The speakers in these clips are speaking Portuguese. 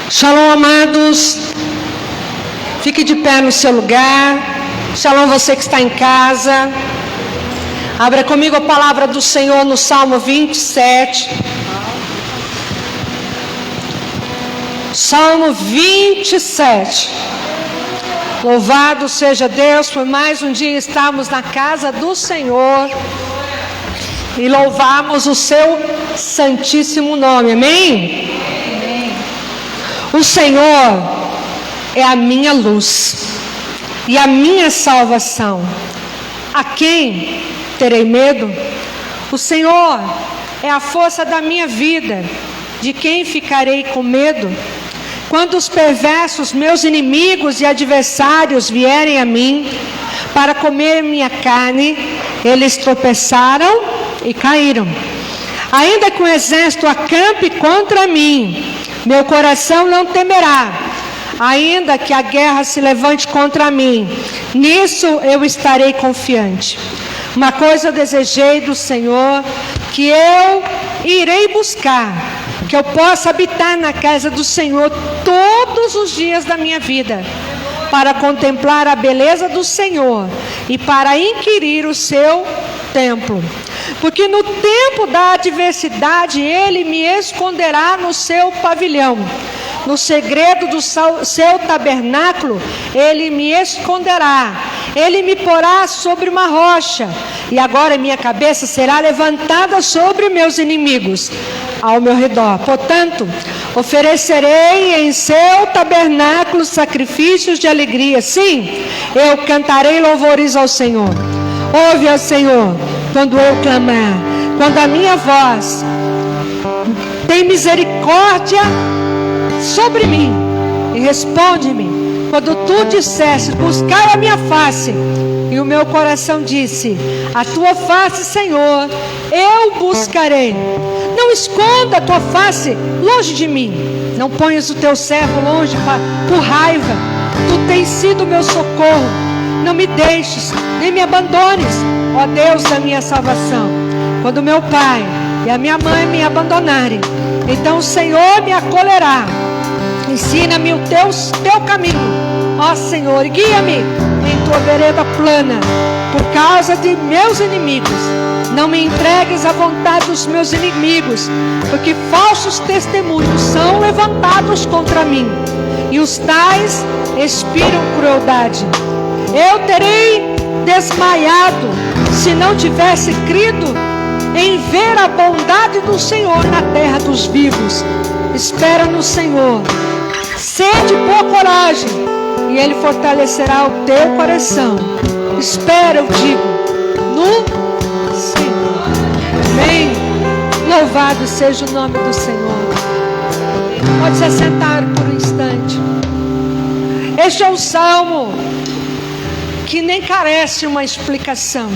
Shalom, amados. Fique de pé no seu lugar. Shalom, você que está em casa. Abra comigo a palavra do Senhor no Salmo 27. Salmo 27. Louvado seja Deus por mais um dia estarmos na casa do Senhor e louvarmos o seu santíssimo nome. Amém? O Senhor é a minha luz e a minha salvação. A quem terei medo? O Senhor é a força da minha vida. De quem ficarei com medo? Quando os perversos, meus inimigos e adversários vierem a mim para comer minha carne, eles tropeçaram e caíram. Ainda que o exército acampe contra mim, meu coração não temerá. Ainda que a guerra se levante contra mim, nisso eu estarei confiante. Uma coisa eu desejei do Senhor, que eu irei buscar, que eu possa habitar na casa do Senhor todos os dias da minha vida, para contemplar a beleza do Senhor e para inquirir o seu templo. Porque no tempo da adversidade Ele me esconderá no seu pavilhão. No segredo do seu tabernáculo Ele me esconderá. Ele me porá sobre uma rocha. E agora minha cabeça será levantada sobre meus inimigos ao meu redor. Portanto, oferecerei em seu tabernáculo sacrifícios de alegria. Sim, eu cantarei louvores ao Senhor. Ouve, ó Senhor, quando eu clamar, quando a minha voz tem misericórdia sobre mim e responde-me. Quando tu disseste, buscai a minha face, e o meu coração disse, a tua face, Senhor, eu buscarei. Não esconda a tua face longe de mim. Não ponhas o teu servo longe por raiva. Tu tens sido meu socorro. Não me deixes, nem me abandones, ó Deus da minha salvação. Quando meu pai e a minha mãe me abandonarem, então o Senhor me acolherá. Ensina-me o teu caminho, ó Senhor, e guia-me em tua vereda plana, por causa de meus inimigos. Não me entregues à vontade dos meus inimigos, porque falsos testemunhos são levantados contra mim, e os tais expiram crueldade. Eu terei desmaiado se não tivesse crido em ver a bondade do Senhor na terra dos vivos. Espera no Senhor, sede boa coragem, e Ele fortalecerá o teu coração. Espera, eu digo, no Senhor. Amém. Louvado seja o nome do Senhor. Pode se assentar por um instante. Este é um salmo que nem carece uma explicação.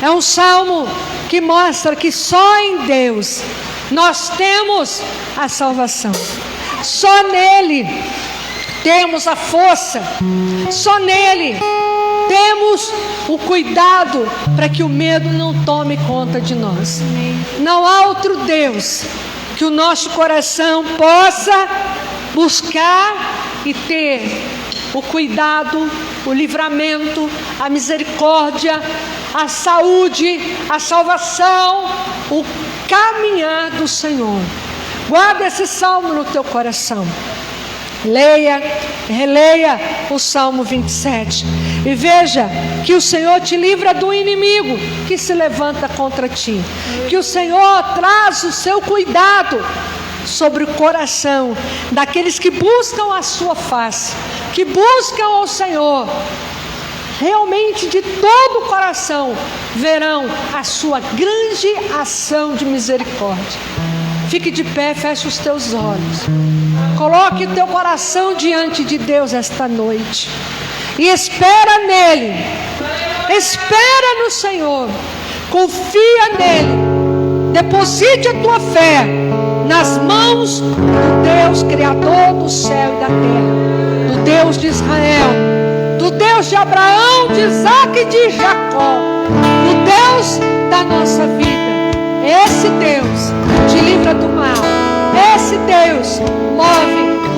É um salmo que mostra que só em Deus nós temos a salvação. Só nele temos a força. Só nele temos o cuidado para que o medo não tome conta de nós. Não há outro Deus que o nosso coração possa buscar e ter o cuidado, o livramento, a misericórdia, a saúde, a salvação, o caminhar do Senhor. Guarda esse salmo no teu coração. Leia, releia o Salmo 27 e veja que o Senhor te livra do inimigo que se levanta contra ti. Que o Senhor traz o seu cuidado sobre o coração daqueles que buscam a sua face, que buscam ao Senhor. Realmente de todo o coração verão a sua grande ação de misericórdia. Fique de pé, feche os teus olhos. Coloque o teu coração diante de Deus esta noite. E espera nele. Espera no Senhor. Confia nele. Deposite a tua fé nas mãos do Deus Criador do céu e da terra. Do Deus de Israel. Do Deus de Abraão, de Isaac e de Jacó. Do Deus da nossa vida. Esse Deus te livra do mal. Esse Deus move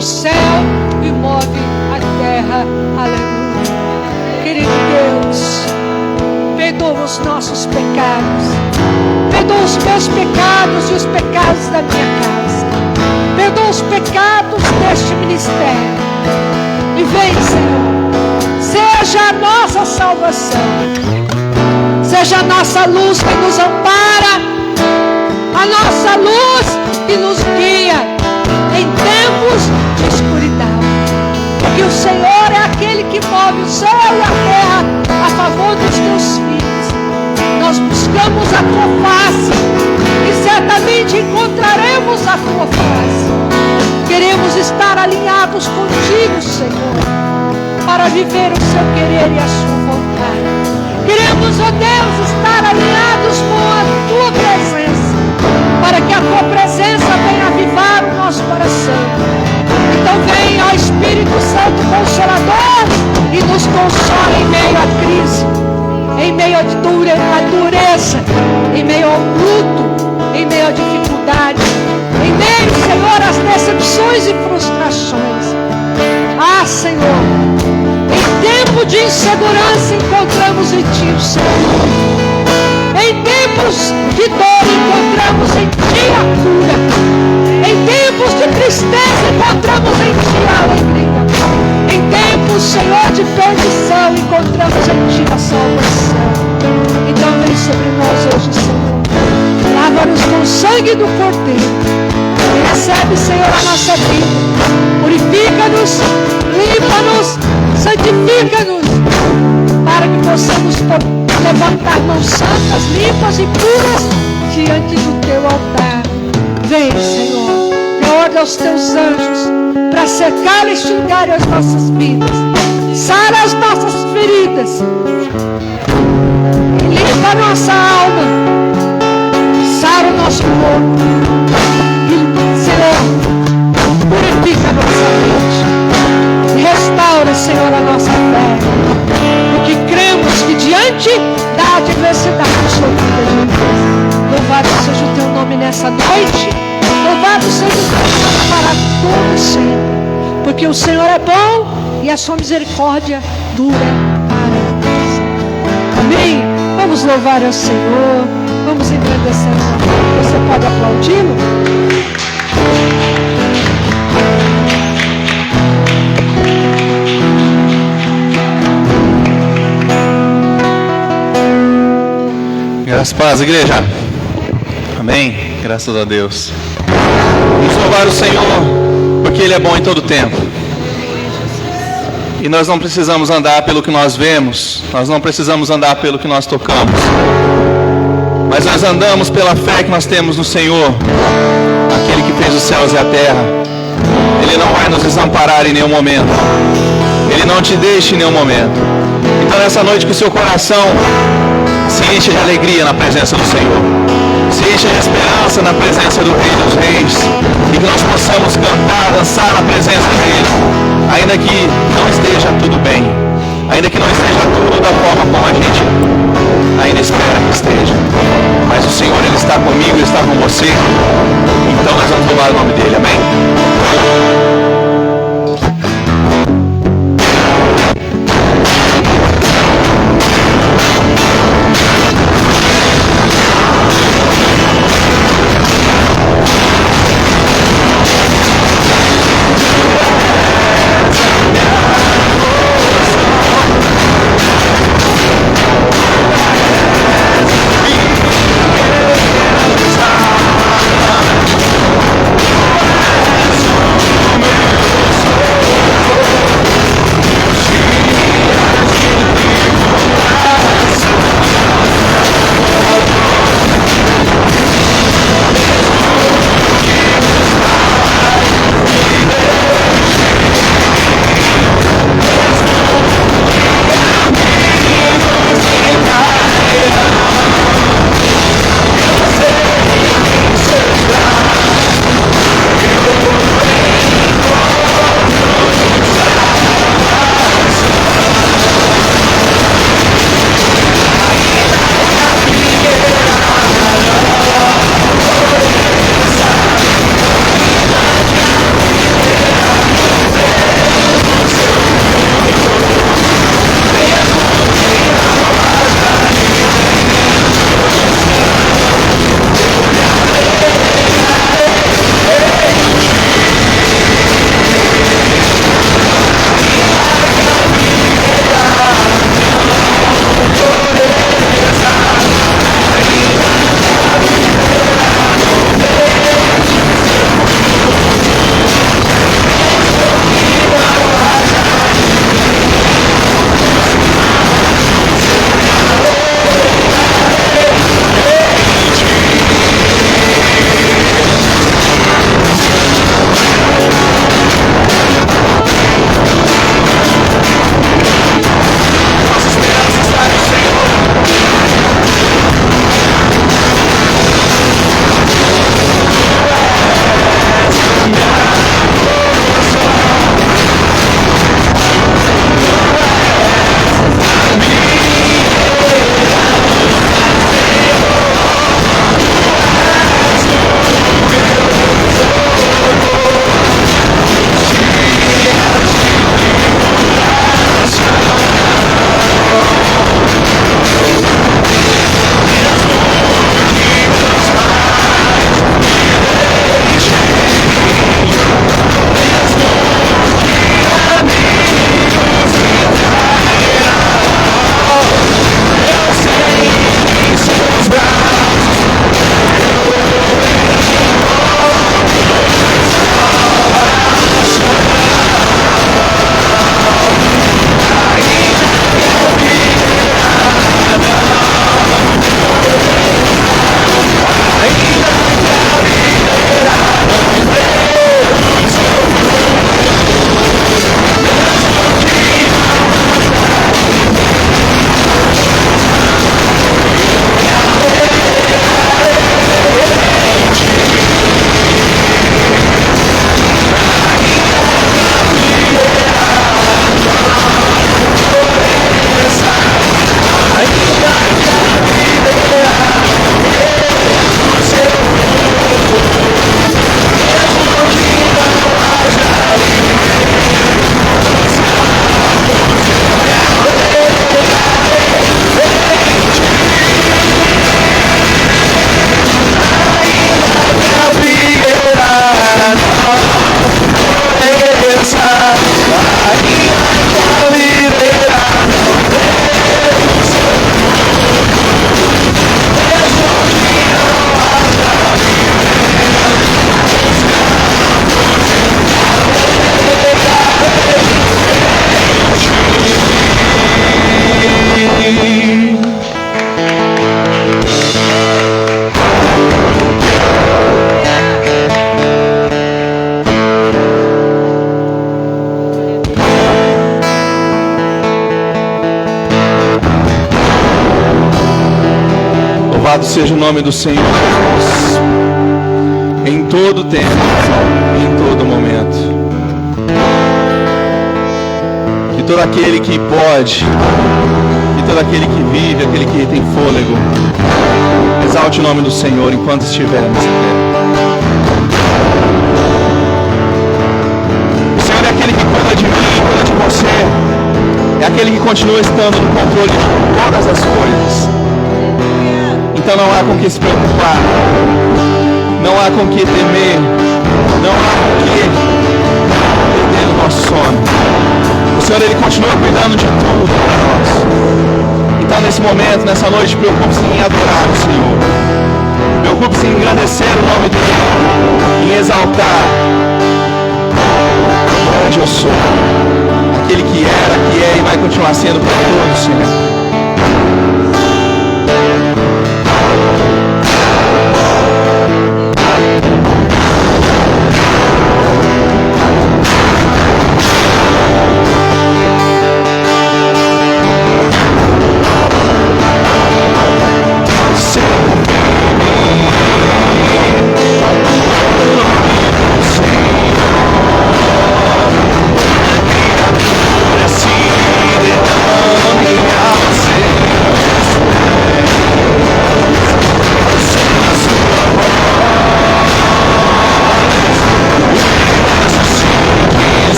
o céu e move a terra. Aleluia. Querido Deus, perdoa os nossos pecados. Perdoa os meus pecados e os pecados da minha casa. Perdoa os pecados deste ministério. E vem, Senhor, seja a nossa salvação, seja a nossa luz que nos ampara, a nossa luz que nos guia em tempos de escuridão. Porque o Senhor é aquele que move o céu e a terra a favor dos teus filhos. Nós buscamos a tua face e certamente encontraremos a tua face. Queremos estar alinhados contigo, Senhor, para viver o seu querer e a sua vontade. Queremos, ó Deus, estar alinhados com a tua presença, para que a tua presença venha avivar o nosso coração. Então vem, ó Espírito Santo Consolador, e nos consola em meio à crise, em meio à dureza, em meio ao luto, em meio à dificuldade, em meio, Senhor, às decepções e frustrações. Ah, Senhor, em tempo de insegurança encontramos em Ti o Senhor. Em tempos de dor encontramos em Ti a cura. Em tempos de tristeza encontramos em Ti a alegria. Em tempos, Senhor, de perdição encontramos em Ti a salvação. Então vem sobre nós hoje, Senhor. Lava-nos com o sangue do Cordeiro. Recebe, Senhor, a nossa vida. Purifica-nos, limpa-nos, santifica-nos, para que possamos levantar mãos santas, limpas e puras diante do teu altar. Vem, Senhor, dê ordem aos teus anjos para cercar e enxugar as nossas vidas, sara as nossas feridas, limpa a nossa alma, sara o nosso corpo. Purifica a nossa mente, restaura, Senhor, a nossa fé, porque cremos que diante da adversidade sofrida, Jesus, louvado seja o teu nome nessa noite, louvado seja o teu nome para todo sempre, porque o Senhor é bom e a sua misericórdia dura para sempre. Amém? Vamos louvar ao Senhor, vamos engrandecer o nome. Você pode aplaudi-lo? Graças a paz, igreja. Amém. Graças a Deus. Vamos louvar o Senhor, porque Ele é bom em todo tempo. E nós não precisamos andar pelo que nós vemos, nós não precisamos andar pelo que nós tocamos, mas nós andamos pela fé que nós temos no Senhor, aquele que fez os céus e a terra. Ele não vai nos desamparar em nenhum momento, Ele não te deixa em nenhum momento. Então nessa noite que o seu coração se enche de alegria na presença do Senhor, se enche de esperança na presença do Rei dos Reis, e que nós possamos cantar, dançar na presença dEle, ainda que não esteja tudo bem, ainda que não esteja tudo da forma como a gente ainda espera que esteja, mas o Senhor, Ele está comigo, Ele está com você. Então nós vamos louvar o nome dEle, amém? Louvado seja o nome do Senhor Jesus. Em todo tempo, em todo momento. Que todo aquele que pode, que todo aquele que vive, aquele que tem fôlego, exalte o nome do Senhor enquanto estiver nessa terra. O Senhor é aquele que cuida de mim, cuida de você. É aquele que continua estando no controle de todas as coisas. Então não há com que se preocupar, não há com que temer, não há com que perder o nosso sono. O Senhor, Ele continua cuidando de tudo para nós. Então nesse momento, nessa noite, preocupe-se em adorar o Senhor. Preocupe-se em engrandecer o nome dEle, em exaltar. Grande eu sou, aquele que era, que é e vai continuar sendo por todos sempre.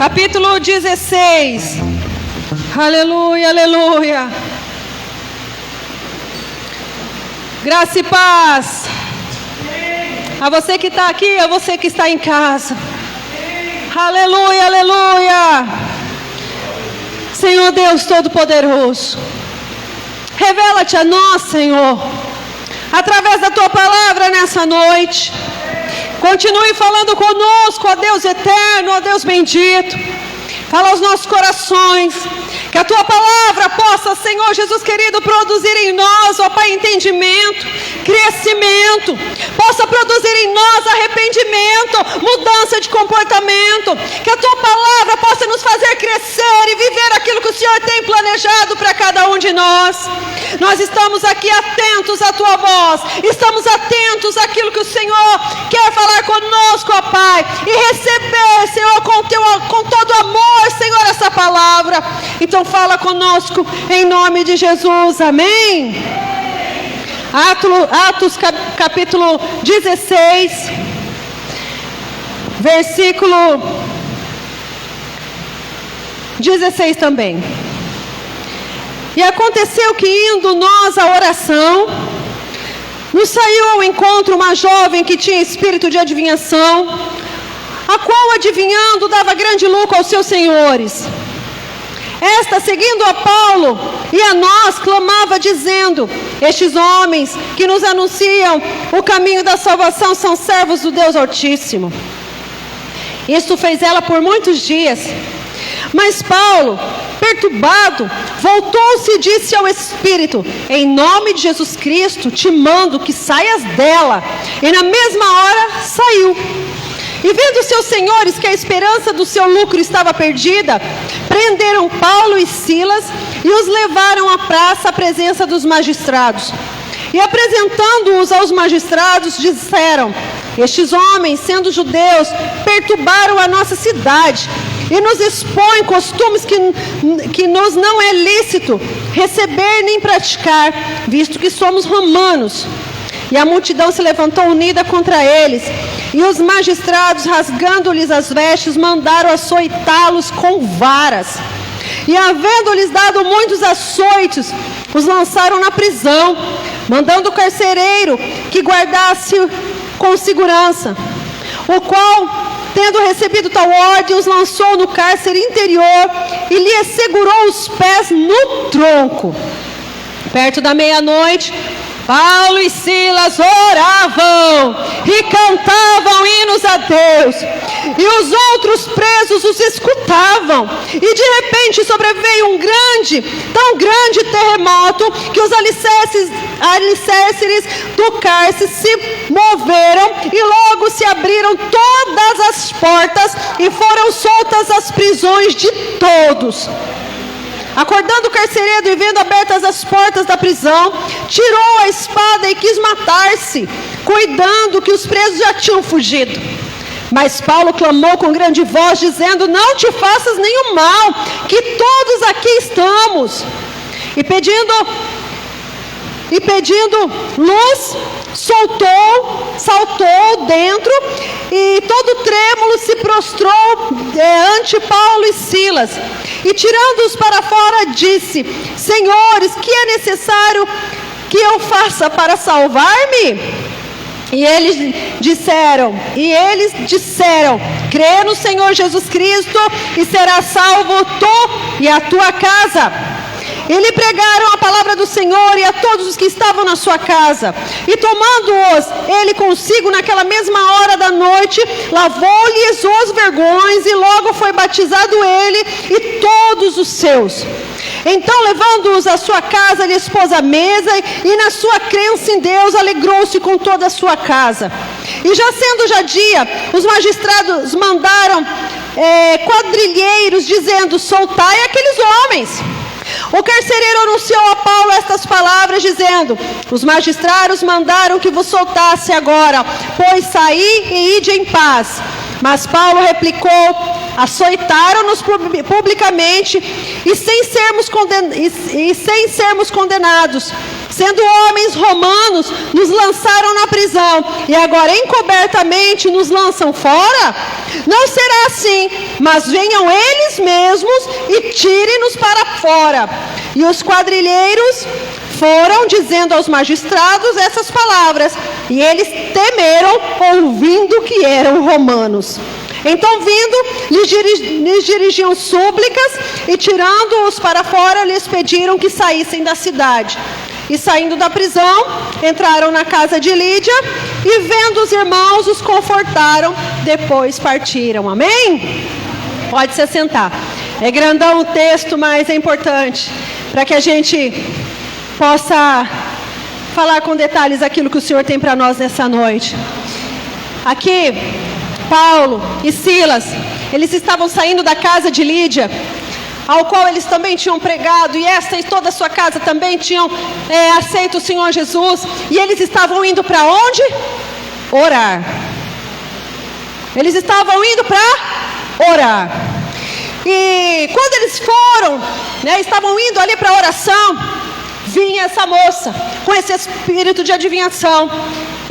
capítulo 16. Aleluia, aleluia. Graça e paz a você que está aqui, a você que está em casa. Aleluia, aleluia. Senhor Deus Todo-Poderoso, revela-te a nós, Senhor, através da Tua palavra nessa noite. Continue falando conosco, ó Deus eterno, ó Deus bendito. Fala aos nossos corações. Que a Tua palavra possa, Senhor Jesus querido, produzir em nós, ó Pai, entendimento, crescimento. Possa produzir em nós arrependimento, mudança de comportamento. Que a Tua palavra possa nos fazer crescer e viver aquilo que o Senhor tem planejado para cada um de nós. Nós estamos aqui atentos à Tua voz. Estamos atentos àquilo que o Senhor quer falar conosco, ó Pai. E receber, Senhor, com todo amor, Senhor, essa palavra. Então fala conosco em nome de Jesus, amém? Atos capítulo 16, versículo 16 também. E aconteceu que indo nós à oração, nos saiu ao encontro uma jovem que tinha espírito de adivinhação, a qual adivinhando dava grande lucro aos seus senhores. Esta, seguindo a Paulo e a nós, clamava dizendo: estes homens que nos anunciam o caminho da salvação são servos do Deus Altíssimo. Isso fez ela por muitos dias. Mas Paulo, perturbado, voltou-se e disse ao Espírito: em nome de Jesus Cristo te mando que saias dela. E na mesma hora saiu. E vendo seus senhores que a esperança do seu lucro estava perdida, prenderam Paulo e Silas e os levaram à praça à presença dos magistrados. E apresentando-os aos magistrados, disseram: estes homens, sendo judeus, perturbaram a nossa cidade e nos expõem costumes que nos não é lícito receber nem praticar, visto que somos romanos. E a multidão se levantou unida contra eles, e os magistrados, rasgando-lhes as vestes, mandaram açoitá-los com varas. E havendo-lhes dado muitos açoites, os lançaram na prisão, mandando o carcereiro que guardasse com segurança, o qual, tendo recebido tal ordem, os lançou no cárcere interior e lhe segurou os pés no tronco. Perto da meia-noite, Paulo e Silas oravam e cantavam hinos a Deus, e os outros presos os escutavam. E de repente sobreveio tão grande terremoto, que os alicerces do cárcere se moveram, e logo se abriram todas as portas, e foram soltas as prisões de todos. Acordando o carcereiro e vendo abertas as portas da prisão, tirou a espada e quis matar-se, cuidando que os presos já tinham fugido. Mas Paulo clamou com grande voz, dizendo: não te faças nenhum mal, que todos aqui estamos. E pedindo luz, saltou dentro, e todo trêmulo se prostrou ante Paulo e Silas. E tirando-os para fora, disse: senhores, que é necessário que eu faça para salvar-me? E eles disseram: crê no Senhor Jesus Cristo e serás salvo tu e a tua casa. E lhe pregaram a palavra do Senhor e a todos os que estavam na sua casa. E tomando-os ele consigo naquela mesma hora da noite, lavou-lhes os vergões, e logo foi batizado ele e todos os seus. Então, levando-os à sua casa, lhes pôs a mesa, e na sua crença em Deus alegrou-se com toda a sua casa. E já sendo dia, os magistrados mandaram quadrilheiros, dizendo: soltai aqueles homens. O carcereiro anunciou a Paulo estas palavras, dizendo: os magistrados mandaram que vos soltasse agora, pois saí e ide em paz. Mas Paulo replicou: açoitaram-nos publicamente, e sem sermos condenados, sendo homens romanos, nos lançaram na prisão, e agora encobertamente nos lançam fora? Não será assim, mas venham eles mesmos e tirem-nos para fora. E os quadrilheiros foram dizendo aos magistrados essas palavras, e eles temeram, ouvindo que eram romanos. Então, vindo, lhes dirigiam súplicas, e tirando-os para fora, lhes pediram que saíssem da cidade. E saindo da prisão, entraram na casa de Lídia, e vendo os irmãos, os confortaram, depois partiram. Amém? Pode se sentar. É grandão o texto, mas é importante, para que a gente possa falar com detalhes aquilo que o Senhor tem para nós nessa noite. Aqui, Paulo e Silas, eles estavam saindo da casa de Lídia, ao qual eles também tinham pregado, e esta e toda a sua casa também tinham aceito o Senhor Jesus, e eles estavam indo para onde? Orar. Eles estavam indo para orar. E quando eles foram, estavam indo ali para a oração, vinha essa moça com esse espírito de adivinhação,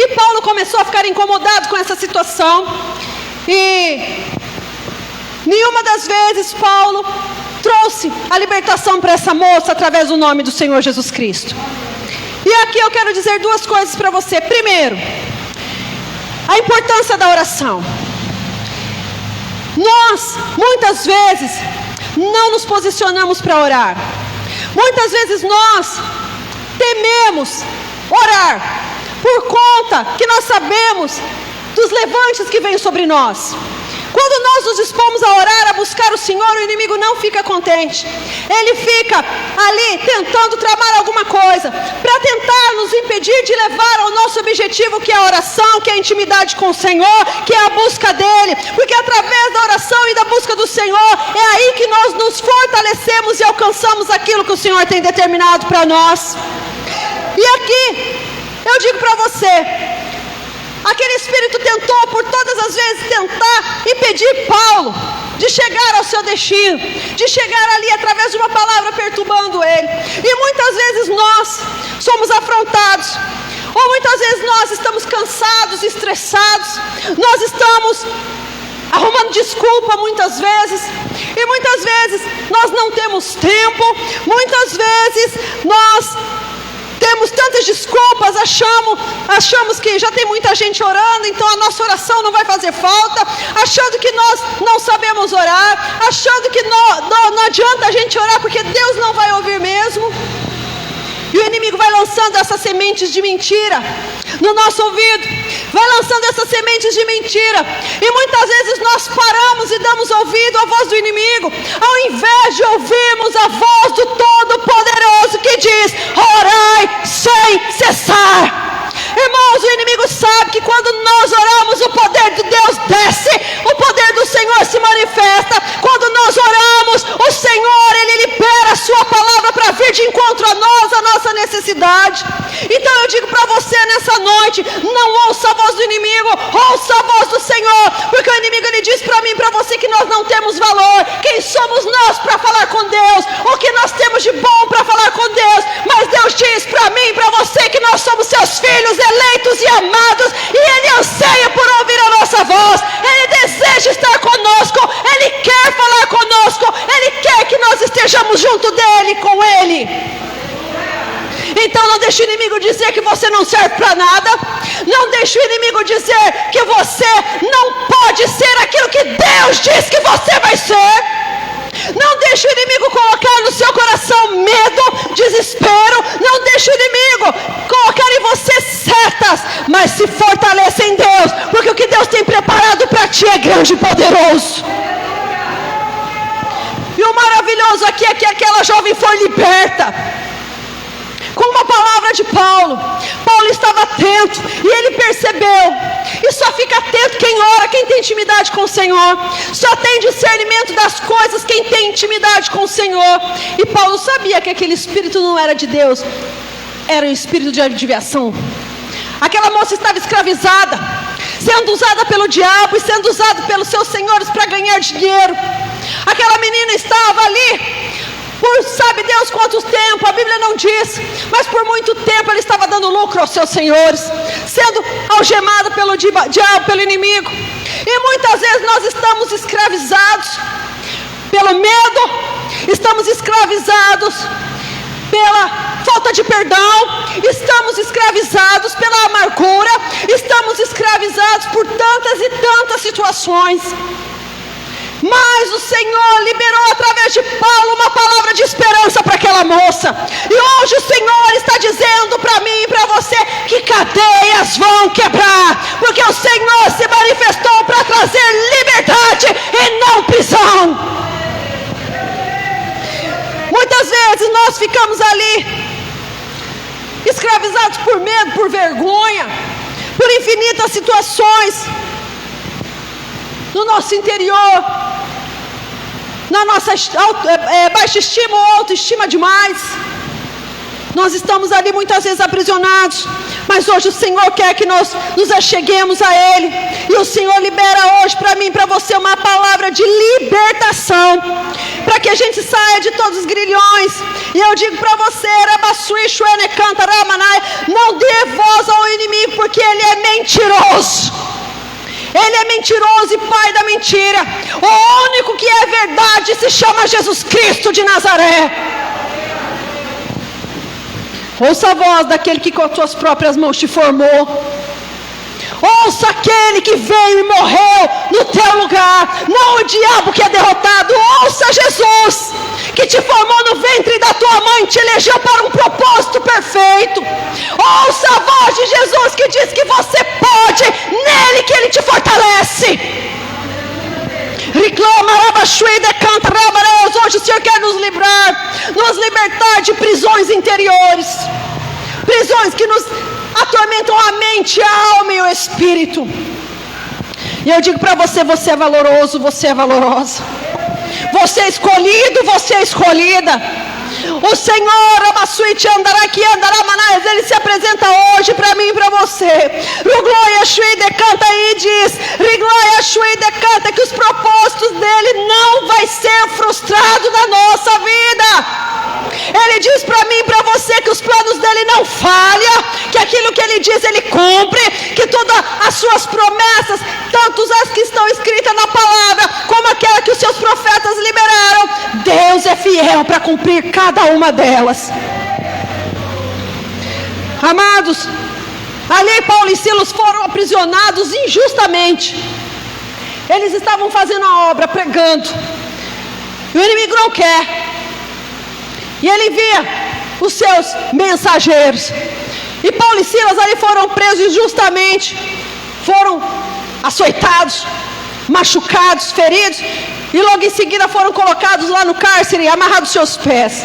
e Paulo começou a ficar incomodado com essa situação, e nenhuma das vezes Paulo trouxe a libertação para essa moça através do nome do Senhor Jesus Cristo. E aqui eu quero dizer duas coisas para você. Primeiro, a importância da oração. Nós, muitas vezes, não nos posicionamos para orar. Muitas vezes nós tememos orar, por conta que nós sabemos dos levantes que vêm sobre nós. Quando nós nos dispomos a orar, a buscar o Senhor, o inimigo não fica contente. Ele fica ali tentando tramar alguma coisa, para tentar nos impedir de levar ao nosso objetivo, que é a oração, que é a intimidade com o Senhor, que é a busca dEle. Porque através da oração e da busca do Senhor, é aí que nós nos fortalecemos e alcançamos aquilo que o Senhor tem determinado para nós. E aqui, eu digo para você, aquele espírito tentou por todas as vezes tentar impedir Paulo de chegar ao seu destino, de chegar ali através de uma palavra perturbando ele. E muitas vezes nós somos afrontados, ou muitas vezes nós estamos cansados, estressados, nós estamos arrumando desculpa muitas vezes, e muitas vezes nós não temos tempo, muitas vezes nós temos tantas desculpas, achamos que já tem muita gente orando, então a nossa oração não vai fazer falta, achando que nós não sabemos orar, achando que não adianta a gente orar porque Deus não vai ouvir mesmo. E o inimigo vai lançando essas sementes de mentira no nosso ouvido, vai lançando essas sementes de mentira, e muitas vezes nós paramos e damos ouvido à voz do inimigo, ao invés de ouvirmos a voz do Todo-Poderoso que diz: orai sem cessar. Irmãos, o inimigo sabe que quando nós oramos, o poder de Deus desce, o poder do Senhor se manifesta. Quando nós oramos, o Senhor, Ele libera a sua palavra para vir de encontro a nós, a nossa necessidade. Então eu digo para você nessa noite, não ouça a voz do inimigo, ouça a voz do Senhor, porque o inimigo ele diz para mim e para você que nós não temos valor. Quem somos nós para falar com Deus? O que nós temos de bom para falar com Deus? Mas Deus diz para mim e para você que nós somos seus filhos, eleitos e amados, e Ele anseia por ouvir a nossa voz. Ele deseja estar conosco, Ele quer falar conosco, Ele quer que nós estejamos junto dEle, com Ele. Então não deixe o inimigo dizer que você não serve para nada, não deixe o inimigo dizer que você não pode ser aquilo que Deus diz que você vai ser. Não deixe o inimigo colocar no seu coração medo, desespero. Não deixe o inimigo colocar em você setas, mas se fortaleça em Deus, porque o que Deus tem preparado para ti é grande e poderoso. E o maravilhoso aqui é que aquela jovem foi liberta com uma palavra de Paulo. Paulo estava atento e ele percebeu. E só fica atento quem ora, quem tem intimidade com o Senhor. Só tem discernimento das coisas quem tem intimidade com o Senhor. E Paulo sabia que aquele espírito não era de Deus, era um espírito de adivinhação. Aquela moça estava escravizada, sendo usada pelo diabo e sendo usada pelos seus senhores para ganhar dinheiro. Aquela menina estava ali por sabe Deus quanto tempo, a Bíblia não diz, mas por muito tempo ele estava dando lucro aos seus senhores, sendo algemado pelo diabo, pelo inimigo. E muitas vezes nós estamos escravizados pelo medo, estamos escravizados pela falta de perdão, estamos escravizados pela amargura, estamos escravizados por tantas e tantas situações. Mas o Senhor liberou através de Paulo uma palavra de esperança para aquela moça. E hoje o Senhor está dizendo para mim e para você que cadeias vão quebrar, porque o Senhor se manifestou para trazer liberdade e não prisão. Muitas vezes nós ficamos ali escravizados por medo, por vergonha, por infinitas situações no nosso interior, na nossa baixa estima ou autoestima demais. Nós estamos ali muitas vezes aprisionados, mas hoje o Senhor quer que nós nos acheguemos a Ele, e o Senhor libera hoje para mim e para você uma palavra de libertação, para que a gente saia de todos os grilhões. E eu digo para você, não dê voz ao inimigo, porque ele é mentiroso. Ele é mentiroso e pai da mentira. O único que é verdade se chama Jesus Cristo de Nazaré. Ouça a voz daquele que com as suas próprias mãos te formou. Ouça aquele que veio e morreu no teu lugar, não o diabo que é derrotado. Ouça Jesus, que te formou no ventre da tua mãe, te elegeu para um propósito perfeito. Ouça a voz de Jesus que diz que você pode, nele que ele te fortalece. Reclama, hoje o Senhor quer nos libertar de prisões interiores, prisões que nos atormentam a mente, a alma e o espírito. E eu digo para você, você é valoroso, você é valorosa, você é escolhido, você é escolhida. O Senhor, Ele se apresenta hoje para mim e para você. Decanta e diz, decanta que os propósitos dele não vai ser frustrado na nossa vida. Ele diz para mim e para você que os planos dele não falham, que aquilo que ele diz ele cumpre, que todas as suas promessas, tanto as que estão escritas na palavra, como aquela que os seus profetas liberaram, Deus é fiel para cumprir cada uma delas. Amados, ali Paulo e Silas foram aprisionados injustamente. Eles estavam fazendo a obra, pregando, e o inimigo não quer. E ele via os seus mensageiros. E Paulo e Silas ali foram presos injustamente, foram açoitados, machucados, feridos, e logo em seguida foram colocados lá no cárcere, amarrados seus pés.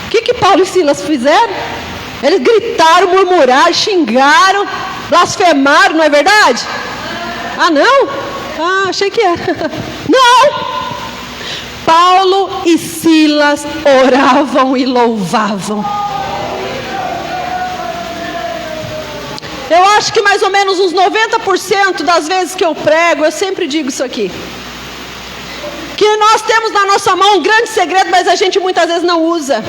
O que Paulo e Silas fizeram? Eles gritaram, murmuraram, xingaram, blasfemaram, não é verdade? Ah, não? Ah, achei que era. Não! Paulo e Silas oravam e louvavam. Eu acho que mais ou menos uns 90% das vezes que eu prego, eu sempre digo isso aqui, que nós temos na nossa mão um grande segredo, mas a gente muitas vezes não usa.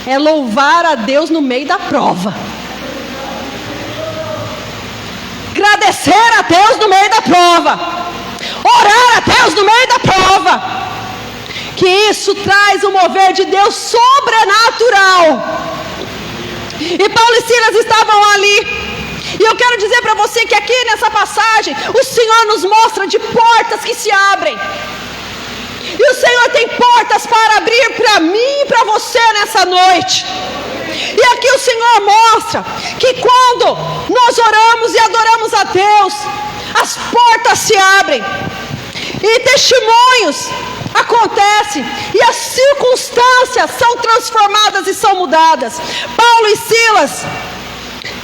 É louvar a Deus no meio da prova, agradecer a Deus no meio da prova, orar a Deus no meio da prova, que isso traz o mover de Deus sobrenatural. E Paulo e Silas estavam ali, e eu quero dizer para você que aqui nessa passagem o Senhor nos mostra de portas que se abrem, e o Senhor tem portas para abrir para mim e para você nessa noite. E aqui o Senhor mostra que quando nós oramos e adoramos a Deus, as portas se abrem, e testemunhos acontecem, e as circunstâncias são transformadas e são mudadas. Paulo e Silas,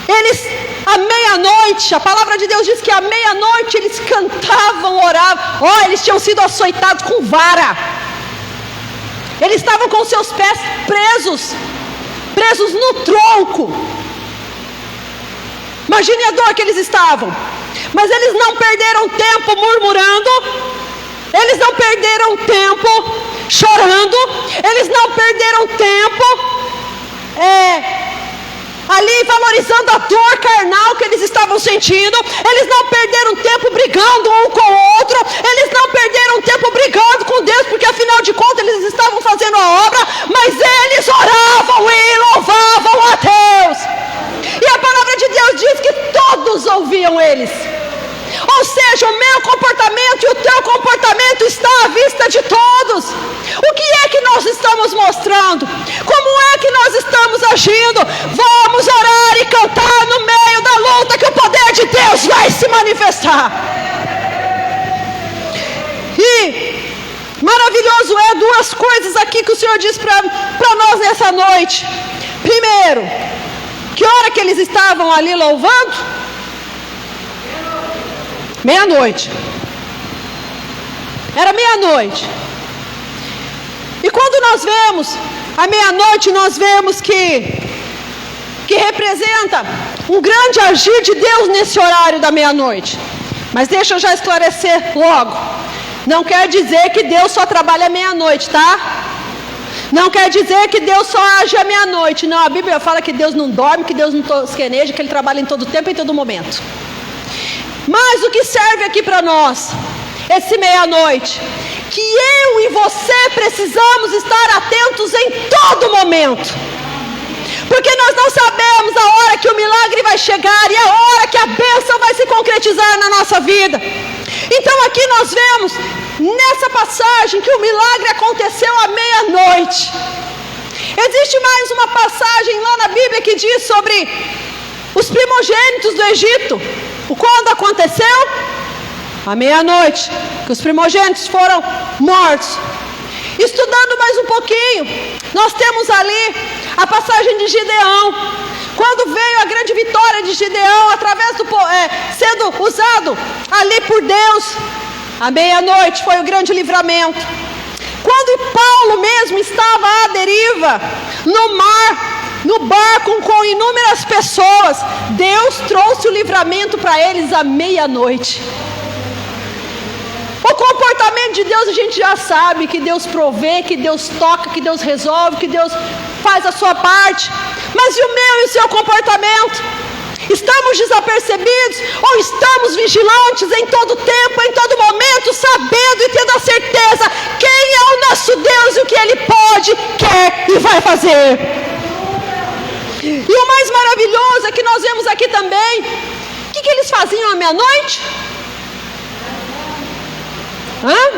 eles à meia-noite, a palavra de Deus diz que à meia-noite eles cantavam, oravam. Eles tinham sido açoitados com vara, eles estavam com seus pés presos no tronco. Imagine a dor que eles estavam, mas eles não perderam tempo murmurando, Eles não perderam tempo chorando, eles não perderam tempo ali valorizando a dor carnal que eles estavam sentindo, eles não perderam tempo brigando um com o outro, eles não perderam tempo brigando com Deus, porque afinal de contas eles estavam fazendo a obra, mas eles oravam e louvavam a Deus. E a palavra de Deus diz que todos ouviam eles. Ou seja, o meu comportamento e o teu comportamento está à vista de todos. O que é que nós estamos mostrando? Como é que nós estamos agindo? Vamos orar e cantar no meio da luta, que o poder de Deus vai se manifestar. E maravilhoso é duas coisas aqui que o Senhor diz para nós nessa noite. Primeiro, que hora que eles estavam ali louvando? Meia-noite. Era meia-noite. E quando nós vemos a meia-noite, nós vemos que representa um grande agir de Deus nesse horário da meia-noite. Mas deixa eu já esclarecer logo. Não quer dizer que Deus só trabalha à meia-noite, tá? Não quer dizer que Deus só age à meia-noite. Não, a Bíblia fala que Deus não dorme, que Deus não tosqueneja, que Ele trabalha em todo tempo e em todo momento. Mas o que serve aqui para nós, esse meia-noite, que eu e você precisamos estar atentos em todo momento, porque nós não sabemos a hora que o milagre vai chegar e a hora que a bênção vai se concretizar na nossa vida. Então aqui nós vemos nessa passagem que o milagre aconteceu à meia-noite. Existe mais uma passagem lá na Bíblia que diz sobre os primogênitos do Egito. Quando aconteceu? À meia-noite, que os primogênitos foram mortos. Estudando mais um pouquinho, nós temos ali a passagem de Gideão. Quando veio a grande vitória de Gideão, através do sendo usado ali por Deus, à meia-noite foi o grande livramento. Quando Paulo mesmo estava à deriva, no mar, no barco com inúmeras pessoas, Deus trouxe o livramento para eles à meia-noite. O comportamento de Deus a gente já sabe, que Deus provê, que Deus toca, que Deus resolve, que Deus faz a sua parte. Mas e o meu e o seu comportamento? Estamos desapercebidos ou estamos vigilantes em todo tempo, em todo momento, sabendo e tendo a certeza quem é o nosso Deus e o que Ele pode, quer e vai fazer? E o mais maravilhoso é que nós vemos aqui também, o que eles faziam à meia-noite?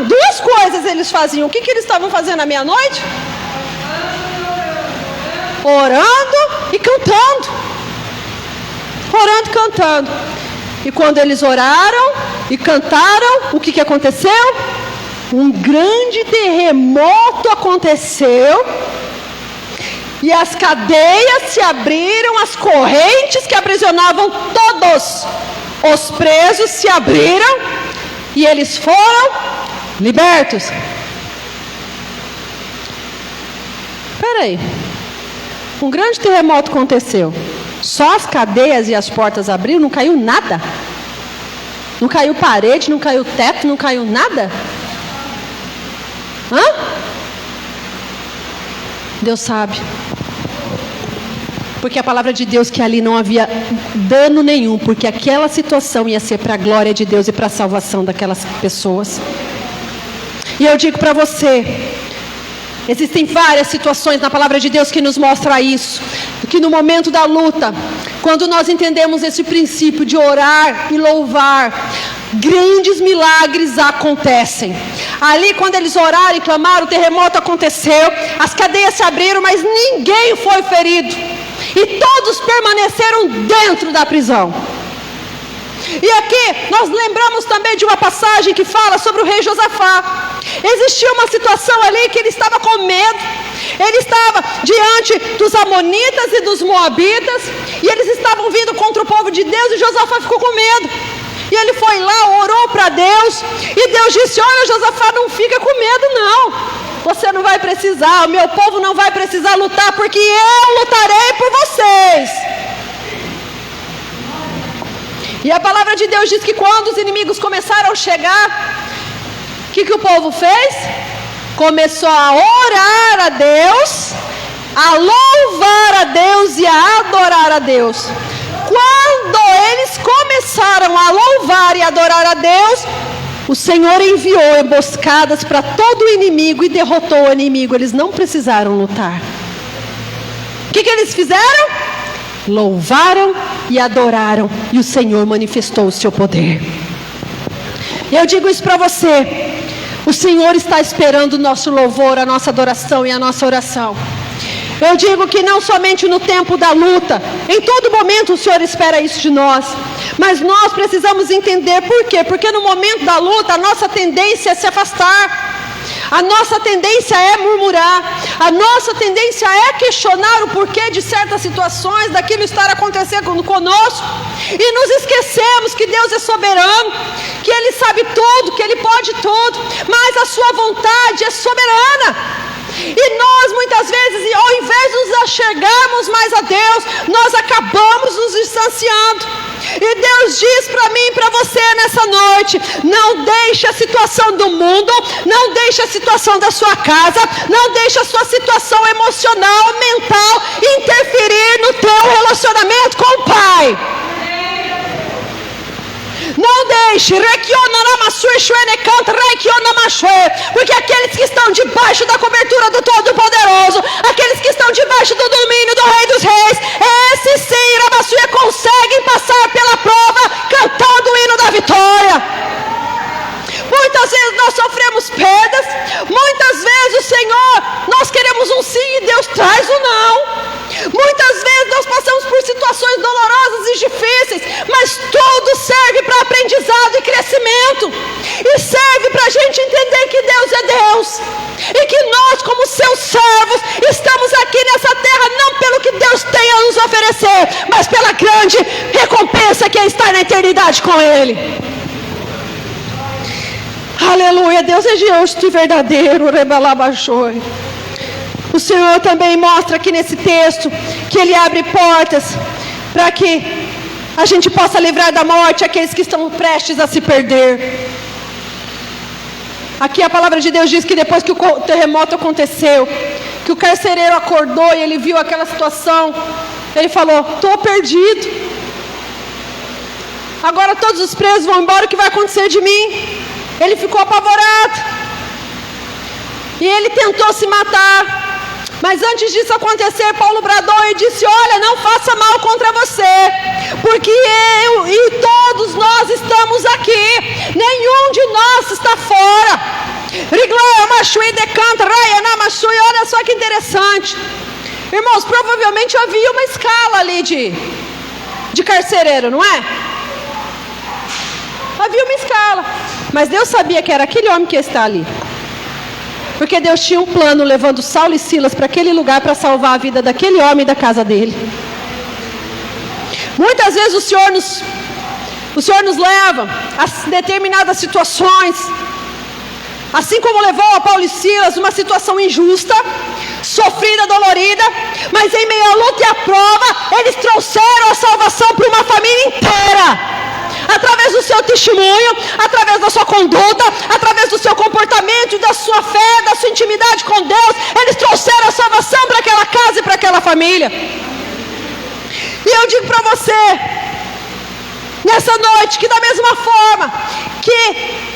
Duas coisas eles faziam. O que eles estavam fazendo à meia-noite? Orando e cantando. Orando e cantando. E quando eles oraram e cantaram, o que aconteceu? Um grande terremoto aconteceu. E as cadeias se abriram, as correntes que aprisionavam todos os presos se abriram e eles foram libertos. Espera aí, um grande terremoto aconteceu, só as cadeias e as portas abriram, não caiu nada? Não caiu parede, não caiu teto, não caiu nada? Deus sabe. Porque a palavra de Deus que ali não havia dano nenhum, porque aquela situação ia ser para a glória de Deus e para a salvação daquelas pessoas. E eu digo para você, existem várias situações na palavra de Deus que nos mostra isso, que no momento da luta, quando nós entendemos esse princípio de orar e louvar, grandes milagres acontecem. Ali quando eles oraram e clamaram, o terremoto aconteceu, as cadeias se abriram, mas ninguém foi ferido. E todos permaneceram dentro da prisão. E aqui nós lembramos também de uma passagem que fala sobre o rei Josafá. Existia uma situação ali que ele estava com medo. Ele estava diante dos amonitas e dos moabitas, e eles estavam vindo contra o povo de Deus, e Josafá ficou com medo. E ele foi lá, orou para Deus, e Deus disse: olha, Josafá, não fica com medo não. Você não vai precisar, o meu povo não vai precisar lutar, porque eu lutarei por vocês. E a palavra de Deus diz que quando os inimigos começaram a chegar, O que o povo fez? Começou a orar a Deus, a louvar a Deus e a adorar a Deus. Quando eles começaram a louvar e adorar a Deus, o Senhor enviou emboscadas para todo o inimigo e derrotou o inimigo. Eles não precisaram lutar. O que eles fizeram? Louvaram e adoraram, e o Senhor manifestou o seu poder. Eu digo isso para você: o Senhor está esperando o nosso louvor, a nossa adoração e a nossa oração. Eu digo que não somente no tempo da luta, em todo momento o Senhor espera isso de nós. Mas nós precisamos entender por quê? Porque no momento da luta a nossa tendência é se afastar. A nossa tendência é murmurar. A nossa tendência é questionar o porquê de certas situações, daquilo estar acontecendo conosco. E nos esquecemos que Deus é soberano, que Ele sabe tudo, que Ele pode tudo, mas a sua vontade é soberana. E nós muitas vezes, ao invés de nos achegarmos mais a Deus, nós acabamos nos distanciando. E Deus diz para mim e para você nessa noite: não deixe a situação do mundo, não deixe a situação da sua casa, não deixe a sua situação emocional, mental interferir no teu relacionamento com o Pai. Não deixe, porque aqueles que estão debaixo da cobertura do Todo-Poderoso, aqueles que estão debaixo do domínio do Rei dos Reis, esses sim, Ramassuia, conseguem passar pela prova cantando o hino da vitória. Muitas vezes nós sofremos perdas, muitas vezes o Senhor, nós queremos um sim e Deus traz um não. Muitas vezes nós passamos por situações dolorosas e difíceis, mas tudo serve para aprendizado e crescimento, e serve para a gente entender que Deus é Deus, e que nós, como seus servos, estamos aqui nessa terra não pelo que Deus tem a nos oferecer, mas pela grande recompensa que é estar na eternidade com Ele. Aleluia, Deus é justo e verdadeiro. O Senhor também mostra aqui nesse texto que Ele abre portas para que a gente possa livrar da morte aqueles que estão prestes a se perder. Aqui a palavra de Deus diz que depois que o terremoto aconteceu, que o carcereiro acordou e ele viu aquela situação, ele falou: estou perdido, agora todos os presos vão embora, o que vai acontecer de mim? Ele ficou apavorado e ele tentou se matar. Mas antes disso acontecer, Paulo bradou e disse: olha, não faça mal contra você, porque eu e todos nós estamos aqui, nenhum de nós está fora. Olha só que interessante, irmãos, provavelmente havia uma escala ali de carcereiro, não é? Havia uma escala, mas Deus sabia que era aquele homem que está ali, porque Deus tinha um plano levando Saulo e Silas para aquele lugar para salvar a vida daquele homem e da casa dele. Muitas vezes o Senhor nos leva a determinadas situações, assim como levou a Paulo e Silas uma situação injusta, sofrida, dolorida, mas em meio à luta e à prova, eles trouxeram a salvação para uma família inteira. Através do seu testemunho, através da sua conduta, através do seu comportamento, da sua fé, da sua intimidade com Deus, eles trouxeram a salvação para aquela casa e para aquela família. E eu digo para você, nessa noite, que da mesma forma que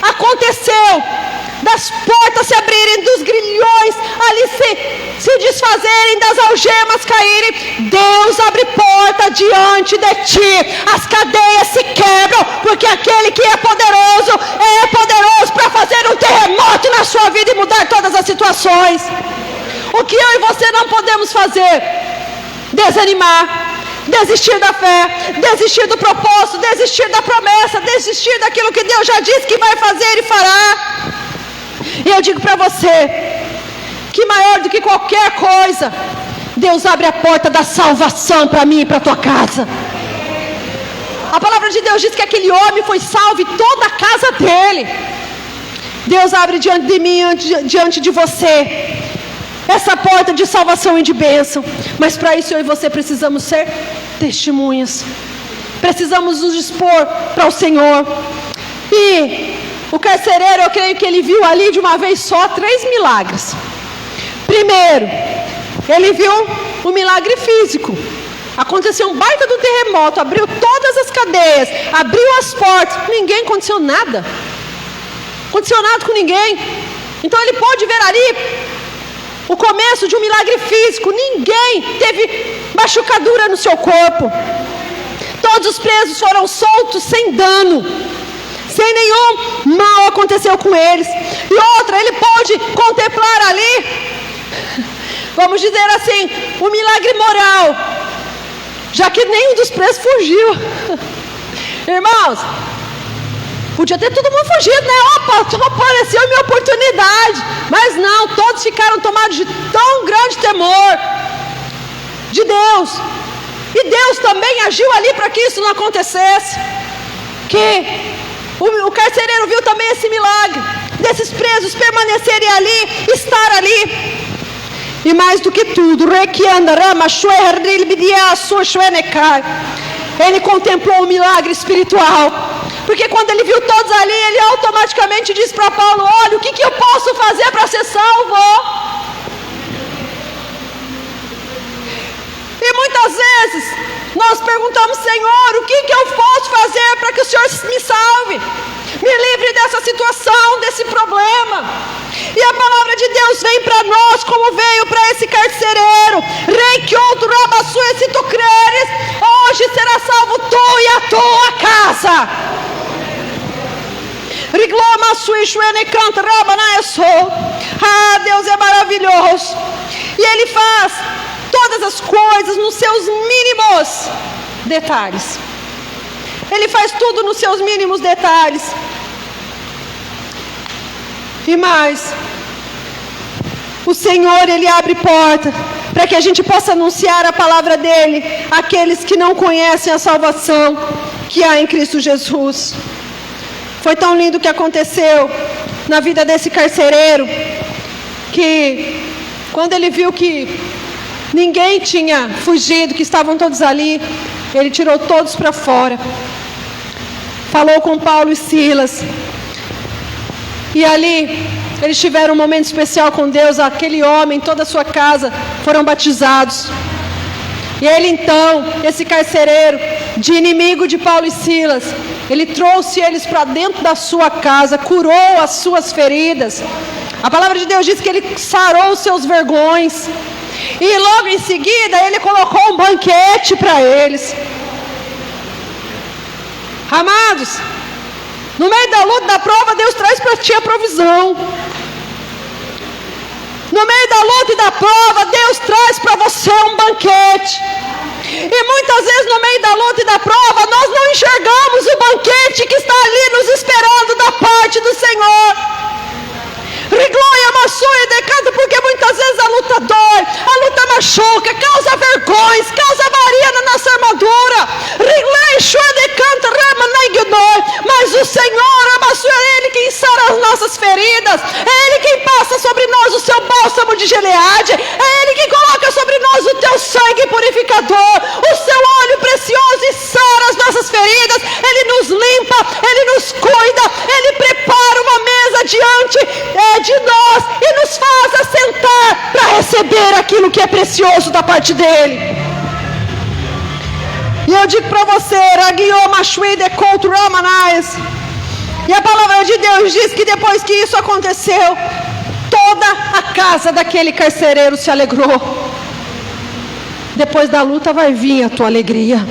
aconteceu das portas se abrirem, dos grilhões ali se desfazerem, das algemas caírem, Deus abre porta diante de ti, as cadeias se quebram, porque aquele que é poderoso para fazer um terremoto na sua vida e mudar todas as situações. O que eu e você não podemos fazer? Desanimar, desistir da fé, desistir do propósito, desistir da promessa, desistir daquilo que Deus já disse que vai fazer e fará. E eu digo para você que maior do que qualquer coisa, Deus abre a porta da salvação para mim e para a tua casa. A palavra de Deus diz que aquele homem foi salvo e toda a casa dele. Deus abre diante de mim, diante de você, essa porta de salvação e de bênção. Mas para isso eu e você precisamos ser testemunhas, precisamos nos dispor para o Senhor. E o carcereiro, eu creio que ele viu ali de uma vez só 3 milagres. Primeiro, ele viu um milagre físico. Aconteceu um baita do terremoto, abriu todas as cadeias, abriu as portas, aconteceu nada com ninguém. Então ele pôde ver ali o começo de um milagre físico. Ninguém teve machucadura no seu corpo. Todos os presos foram soltos sem dano, sem nenhum mal aconteceu com eles. E outra, ele pôde contemplar ali, vamos dizer assim, um milagre moral, já que nenhum dos presos fugiu. Irmãos, podia ter todo mundo fugido, né? Opa, só apareceu minha oportunidade. Mas não, todos ficaram tomados de tão grande temor de Deus. E Deus também agiu ali para que isso não acontecesse. Que o carcereiro viu também esse milagre desses presos permanecerem ali, estar ali. E mais do que tudo, ele contemplou o milagre espiritual. Porque quando ele viu todos ali, ele automaticamente disse para Paulo: olha, o que eu posso fazer para ser salvo? E muitas vezes nós perguntamos: Senhor, o que eu posso fazer para que o Senhor me salve? Me livre dessa situação, desse problema. E a palavra de Deus vem para nós como veio para esse carcereiro. Rei que outro rabaçu, se tu creres, hoje será salvo tu e a tua casa. Ah, Deus é maravilhoso. E Ele faz todas as coisas nos seus mínimos detalhes. Ele faz tudo nos seus mínimos detalhes. E mais, o Senhor, Ele abre porta para que a gente possa anunciar a palavra dEle àqueles que não conhecem a salvação que há em Cristo Jesus. Foi tão lindo o que aconteceu na vida desse carcereiro, que quando ele viu que ninguém tinha fugido, que estavam todos ali, ele tirou todos para fora, falou com Paulo e Silas, e ali eles tiveram um momento especial com Deus. Aquele homem, toda a sua casa foram batizados. E ele então, esse carcereiro, de inimigo de Paulo e Silas, ele trouxe eles para dentro da sua casa, curou as suas feridas. A palavra de Deus diz que ele sarou os seus vergões. E logo em seguida ele colocou um banquete para eles. Amados, no meio da luta, da prova, Deus traz para ti a provisão. No meio da luta e da prova, Deus traz para você um banquete. E muitas vezes no meio da luta e da prova, nós não enxergamos o banquete que está ali nos esperando da parte do Senhor. Riglóia, maçoia e decanta, porque muitas vezes a luta dói, a luta machuca, causa vergonhas, causa avaria na nossa armadura. Riglóia, shoa decanta, rama na ignore. Mas o Senhor, a maçoia, é Ele quem sara as nossas feridas, é Ele quem passa sobre nós o seu bálsamo de Gileade, é Ele quem coloca sobre nós o teu sangue purificador, o seu óleo precioso, e sara as nossas feridas. Ele nos limpa, Ele nos cuida, Ele prepara uma mesa diante de nós e nos faz assentar para receber aquilo que é precioso da parte dele. E eu digo para você, e a palavra de Deus diz que depois que isso aconteceu, toda a casa daquele carcereiro se alegrou. Depois da luta vai vir a tua alegria.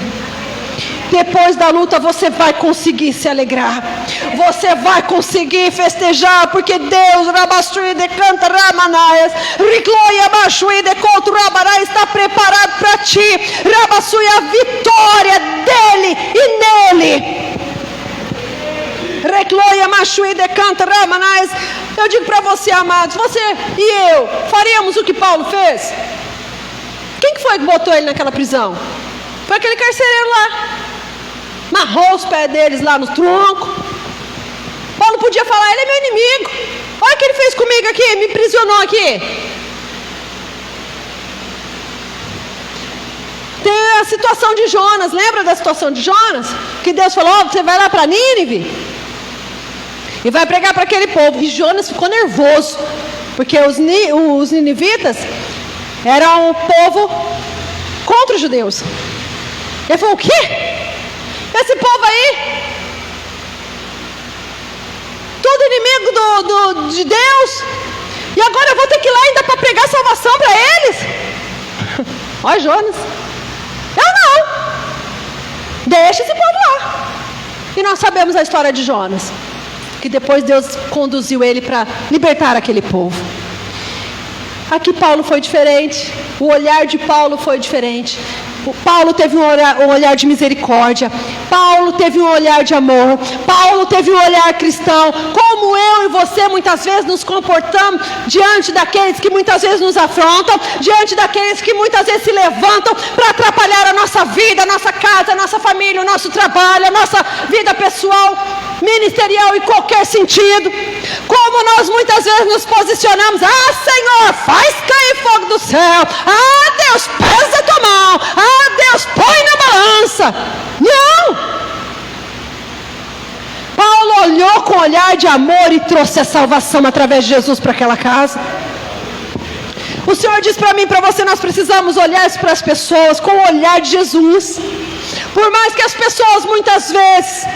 Depois da luta você vai conseguir se alegrar. Você vai conseguir festejar, porque Deus está preparado para ti. A vitória dele e nele. Eu digo para você, amados, você e eu faríamos o que Paulo fez? Quem que foi que botou ele naquela prisão? Foi aquele carcereiro lá. Amarrou os pés deles lá no tronco. Paulo podia falar: ele é meu inimigo, olha o que ele fez comigo aqui, me aprisionou aqui. Tem a situação de Jonas, lembra da situação de Jonas? Que Deus falou: você vai lá para Nínive. e vai pregar para aquele povo. E Jonas ficou nervoso, porque os ninivitas eram um povo contra os judeus. Ele falou: o quê? Esse povo aí, tudo inimigo de Deus, e agora eu vou ter que ir lá ainda para pregar salvação para eles? Olha Jonas, eu não, deixa esse povo lá. E nós sabemos a história de Jonas, que depois Deus conduziu ele para libertar aquele povo. Aqui Paulo foi diferente, o olhar de Paulo foi diferente. Paulo teve um olhar de misericórdia, Paulo teve um olhar de amor, Paulo teve um olhar cristão. Como eu e você muitas vezes nos comportamos diante daqueles que muitas vezes nos afrontam, diante daqueles que muitas vezes se levantam para atrapalhar a nossa vida, a nossa casa, a nossa família, o nosso trabalho, a nossa vida pessoal, ministerial, em qualquer sentido. Como nós muitas vezes nos posicionamos: ah, Senhor, faz cair fogo do céu, ah, Deus, pesa a tua mão, ah, Deus, põe na balança. Não! Paulo olhou com olhar de amor e trouxe a salvação através de Jesus para aquela casa. O Senhor diz para mim e para você: nós precisamos olhar para as pessoas com o olhar de Jesus. Por mais que as pessoas muitas vezes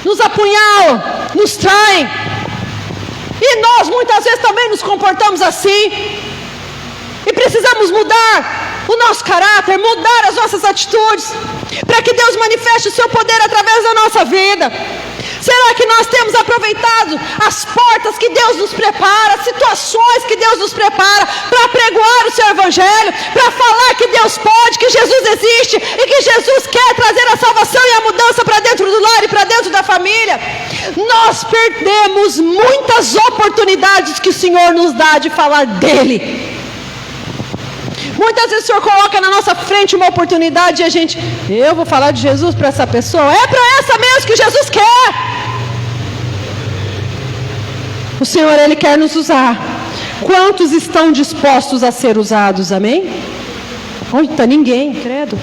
nos apunhalam, nos traem, e nós muitas vezes também nos comportamos assim, e precisamos mudar o nosso caráter, mudar as nossas atitudes, para que Deus manifeste o seu poder através da nossa vida. Será que nós temos aproveitado as portas que Deus nos prepara, as situações que Deus nos prepara para pregoar o seu evangelho, para falar que Deus pode, que Jesus existe e que Jesus quer trazer a salvação e a mudança para dentro do lar e para dentro da família? Nós perdemos muitas oportunidades que o Senhor nos dá de falar dele. Muitas vezes o Senhor coloca na nossa frente uma oportunidade e a gente: eu vou falar de Jesus para essa pessoa? É para essa mesmo que Jesus quer. O Senhor, Ele quer nos usar. Quantos estão dispostos a ser usados? Amém? Eita, ninguém, credo.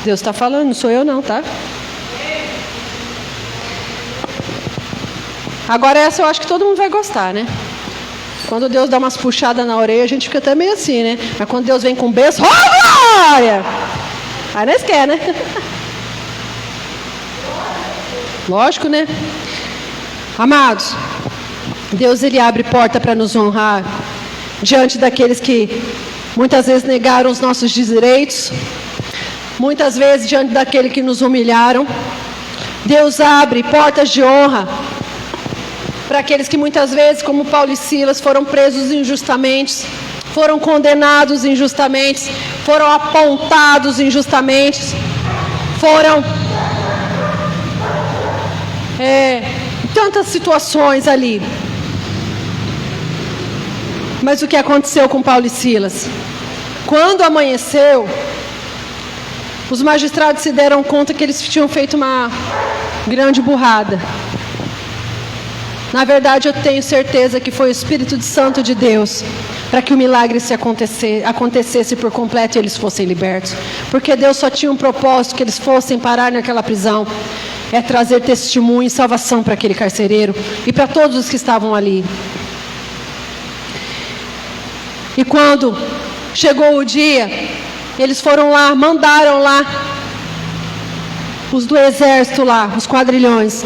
Deus está falando, não sou eu não, tá? Agora essa eu acho que todo mundo vai gostar, né? Quando Deus dá umas puxadas na orelha, a gente fica até meio assim, né? Mas quando Deus vem com um beijo, oh, glória! Aí nós quer, né? Lógico, né? Amados, Deus, Ele abre porta para nos honrar diante daqueles que muitas vezes negaram os nossos direitos, muitas vezes diante daqueles que nos humilharam. Deus abre portas de honra para aqueles que muitas vezes, como Paulo e Silas, foram presos injustamente, foram condenados injustamente, foram apontados injustamente, foram tantas situações ali. Mas o que aconteceu com Paulo e Silas? Quando amanheceu, os magistrados se deram conta que eles tinham feito uma grande burrada. Na verdade, eu tenho certeza que foi o Espírito Santo de Deus para que o milagre acontecesse por completo e eles fossem libertos. Porque Deus só tinha um propósito: que eles fossem parar naquela prisão. É trazer testemunho e salvação para aquele carcereiro e para todos os que estavam ali. E quando chegou o dia, eles foram lá, mandaram lá os do exército lá, os quadrilhões.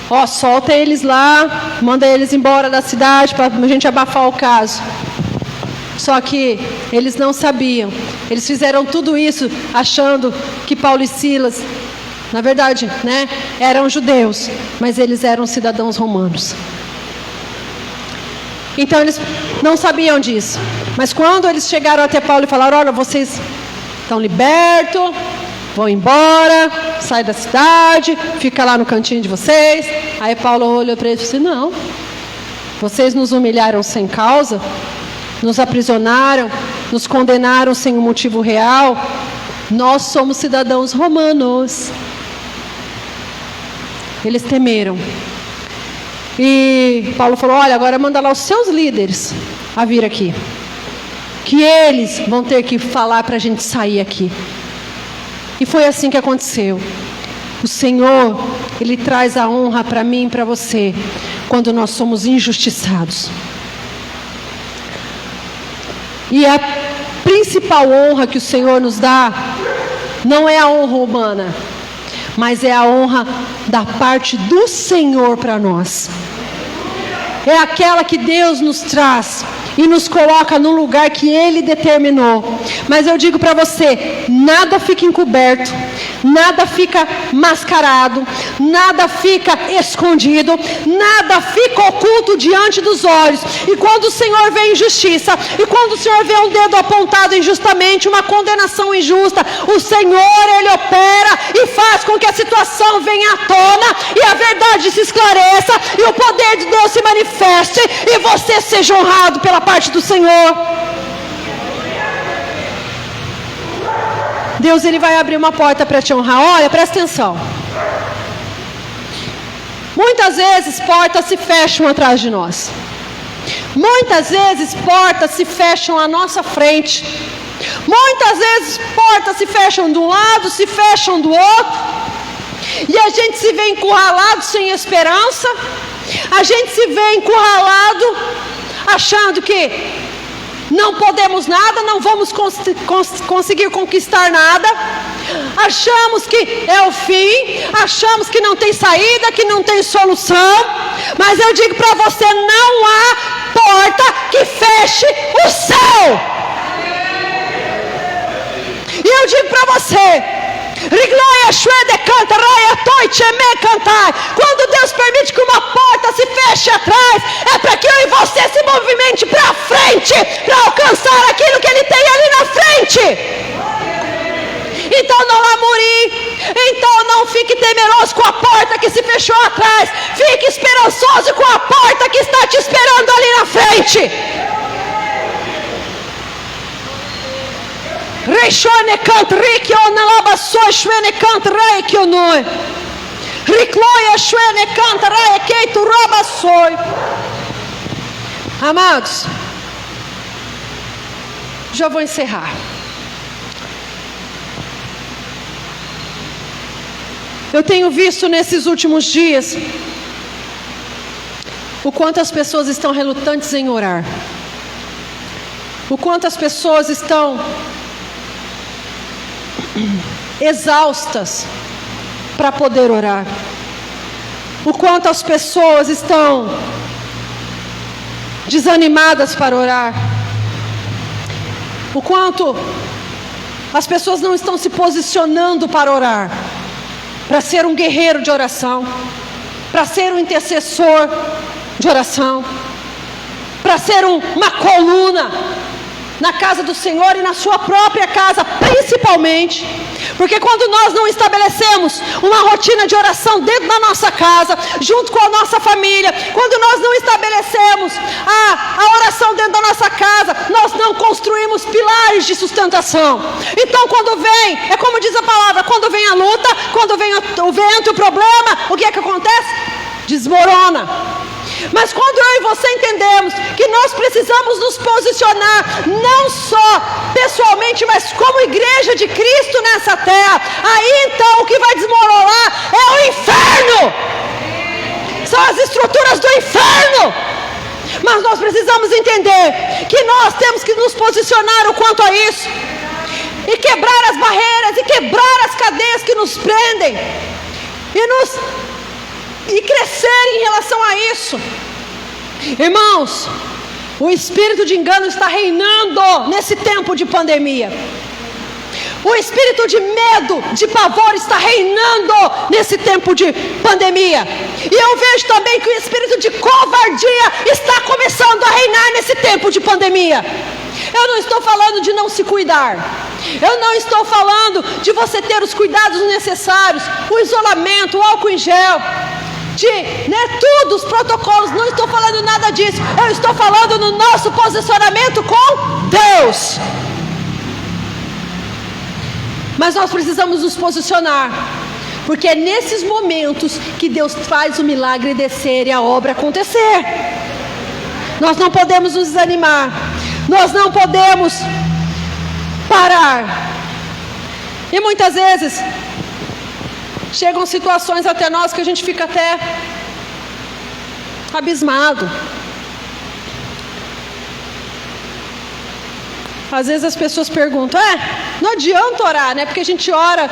Ó, solta eles lá, manda eles embora da cidade para a gente abafar o caso. Só que eles não sabiam. Eles fizeram tudo isso achando que Paulo e Silas, na verdade, né, eram judeus, mas eles eram cidadãos romanos. Então eles não sabiam disso. Mas quando eles chegaram até Paulo e falaram: olha, vocês estão libertos, vão embora, sai da cidade, fica lá no cantinho de vocês. Aí Paulo olhou para eles e disse: não, vocês nos humilharam sem causa, nos aprisionaram, nos condenaram sem um motivo real. Nós somos cidadãos romanos. Eles temeram. E Paulo falou: olha, agora manda lá os seus líderes a vir aqui, que eles vão ter que falar para a gente sair aqui. E foi assim que aconteceu. O Senhor, Ele traz a honra para mim e para você, quando nós somos injustiçados. E a principal honra que o Senhor nos dá, não é a honra humana, mas é a honra da parte do Senhor para nós. É aquela que Deus nos traz e nos coloca no lugar que Ele determinou. Mas eu digo para você, nada fica encoberto, nada fica mascarado, nada fica escondido, nada fica oculto diante dos olhos. E quando o Senhor vê injustiça, e quando o Senhor vê um dedo apontado injustamente, uma condenação injusta, o Senhor, Ele opera e faz com que a situação venha à tona, e a verdade se esclareça, e o poder de Deus se manifeste, e você seja honrado pela parte do Senhor. Deus, Ele vai abrir uma porta para te honrar. Olha, presta atenção. Muitas vezes portas se fecham atrás de nós. Muitas vezes portas se fecham à nossa frente. Muitas vezes portas se fecham de um lado, se fecham do outro. E a gente se vê encurralado sem esperança. A gente se vê encurralado achando que não podemos nada, não vamos conseguir conquistar nada. Achamos que é o fim, achamos que não tem saída, que não tem solução. Mas eu digo para você, não há porta que feche o céu. E eu digo para você, quando Deus permite que uma porta se feche atrás, é para que eu e você se movimente para frente, para alcançar aquilo que Ele tem ali na frente. Então não amurie, então não fique temeroso com a porta que se fechou atrás, fique esperançoso com a porta que está te esperando ali na frente. Rechone cant rik on laba so shwene cant rai que noi. Ricloia shwene cant rai que tu roba soi. Amados, já vou encerrar. Eu tenho visto nesses últimos dias o quanto as pessoas estão relutantes em orar. O quanto as pessoas estão exaustas para poder orar. O quanto as pessoas estão desanimadas para orar. O quanto as pessoas não estão se posicionando para orar, para ser um guerreiro de oração, para ser um intercessor de oração, para ser uma coluna na casa do Senhor e na sua própria casa, principalmente. Porque quando nós não estabelecemos uma rotina de oração dentro da nossa casa, junto com a nossa família, quando nós não estabelecemos a oração dentro da nossa casa, nós não construímos pilares de sustentação. Então quando vem, é como diz a palavra, quando vem a luta, quando vem o vento, o problema, o que é que acontece? Desmorona. Mas quando eu e você entendemos que nós precisamos nos posicionar, não só pessoalmente, mas como igreja de Cristo nessa terra, aí então o que vai desmoronar é o inferno, são as estruturas do inferno. Mas nós precisamos entender que nós temos que nos posicionar o quanto a isso, e quebrar as barreiras, e quebrar as cadeias que nos prendem, e crescer em relação a isso. Irmãos, o espírito de engano está reinando nesse tempo de pandemia. O espírito de medo, de pavor está reinando nesse tempo de pandemia. E eu vejo também que o espírito de covardia está começando a reinar nesse tempo de pandemia. Eu não estou falando de não se cuidar. Eu não estou falando de você ter os cuidados necessários, o isolamento, o álcool em gel, tudo, os protocolos. Não estou falando nada disso. Eu estou falando no nosso posicionamento com Deus. Mas nós precisamos nos posicionar, porque é nesses momentos que Deus faz o milagre descer e a obra acontecer. Nós não podemos nos desanimar. Nós não podemos parar. E muitas vezes chegam situações até nós que a gente fica até abismado. Às vezes as pessoas perguntam, não adianta orar, né? Porque a gente ora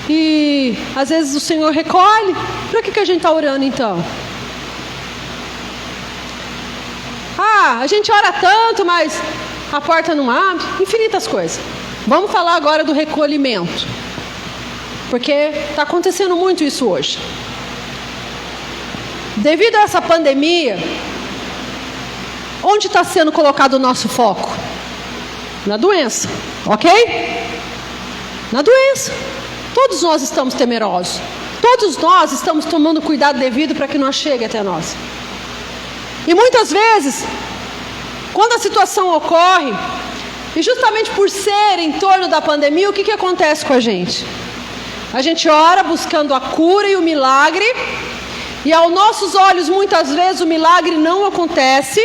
e às vezes o Senhor recolhe. Para que a gente está orando então? A gente ora tanto, mas a porta não abre. Infinitas coisas. Vamos falar agora do recolhimento. Porque está acontecendo muito isso hoje. Devido a essa pandemia, onde está sendo colocado o nosso foco? Na doença, ok? Na doença. Todos nós estamos temerosos. Todos nós estamos tomando cuidado devido para que não chegue até nós. E muitas vezes, quando a situação ocorre, e justamente por ser em torno da pandemia, o que acontece com a gente? A gente ora buscando a cura e o milagre, e aos nossos olhos muitas vezes o milagre não acontece.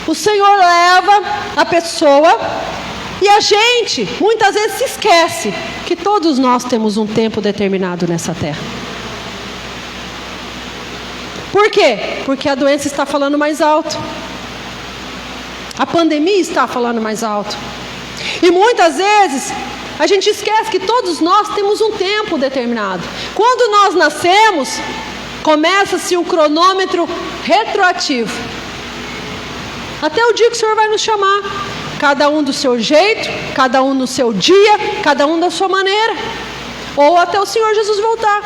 O Senhor leva a pessoa e a gente muitas vezes se esquece que todos nós temos um tempo determinado nessa terra. Por quê? Porque a doença está falando mais alto. A pandemia está falando mais alto. E muitas vezes a gente esquece que todos nós temos um tempo determinado. Quando nós nascemos, começa-se um cronômetro retroativo. Até o dia que o Senhor vai nos chamar. Cada um do seu jeito, cada um no seu dia, cada um da sua maneira. Ou até o Senhor Jesus voltar.